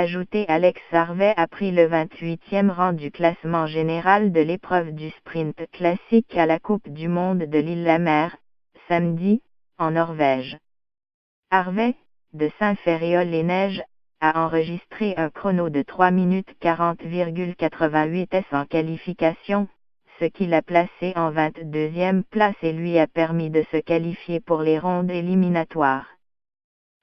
Ajouté, Alex Harvey a pris le 28e rang du classement général de l'épreuve du sprint classique à la Coupe du monde de l'Île-la-Mer, samedi, en Norvège. Harvey, de Saint-Ferréol-les-Neiges, a enregistré un chrono de 3 minutes 40,88 s en qualification, ce qui l'a placé en 22e place et lui a permis de se qualifier pour les rondes éliminatoires.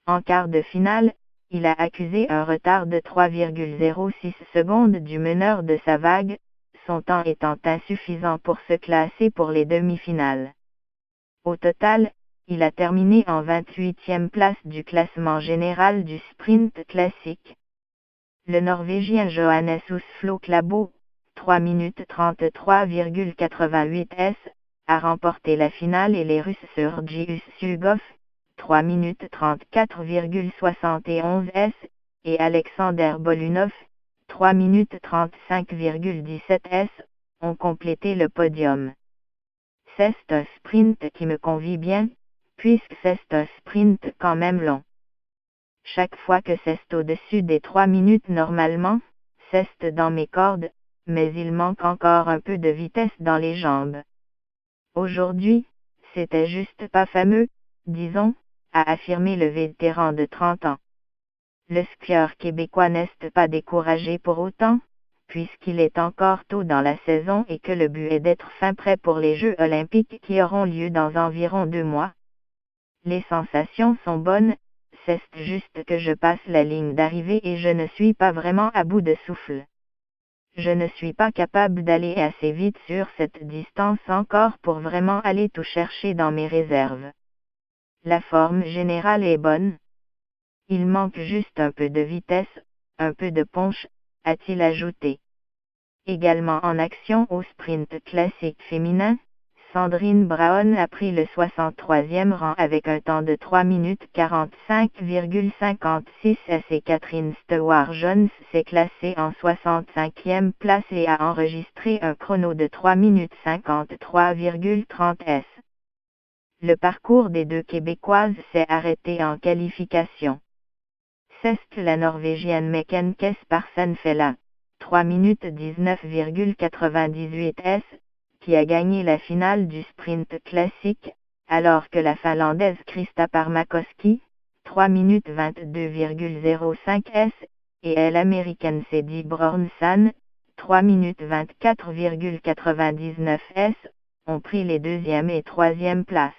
En quart de finale, il a accusé un retard de 3,06 secondes du meneur de sa vague, son temps étant insuffisant pour se classer pour les demi-finales. Au total, il a terminé en 28e place du classement général du sprint classique. Le Norvégien Johannes Osflo Klæbo, 3 minutes 33,88 s, a remporté la finale et les Russes Sergius Sugov, 3 minutes 34,71 s, et Alexander Bolunov, 3 minutes 35,17 s, ont complété le podium. C'est un sprint qui me convie bien, puisque c'est un sprint quand même long. Chaque fois que c'est au-dessus des 3 minutes normalement, c'est dans mes cordes, mais il manque encore un peu de vitesse dans les jambes. Aujourd'hui, c'était juste pas fameux, disons, a affirmé le vétéran de 30 ans. Le skieur québécois n'est pas découragé pour autant, puisqu'il est encore tôt dans la saison et que le but est d'être fin prêt pour les Jeux olympiques qui auront lieu dans environ 2 mois. Les sensations sont bonnes, c'est juste que je passe la ligne d'arrivée et je ne suis pas vraiment à bout de souffle. Je ne suis pas capable d'aller assez vite sur cette distance encore pour vraiment aller tout chercher dans mes réserves. La forme générale est bonne. Il manque juste un peu de vitesse, un peu de punch, a-t-il ajouté. Également en action au sprint classique féminin, Sandrine Brown a pris le 63e rang avec un temps de 3 minutes 45,56 s et Catherine Stewart-Jones s'est classée en 65e place et a enregistré un chrono de 3 minutes 53,30 s. Le parcours des deux Québécoises s'est arrêté en qualification. C'est la Norvégienne Maiken Kesparsen-Fella, 3 minutes 19,98 s, qui a gagné la finale du sprint classique, alors que la Finlandaise Krista Parmakoski, 3 minutes 22,05 s, et l'Américaine Sadie Bjornsson, 3 minutes 24,99 s, ont pris les deuxième et troisième places.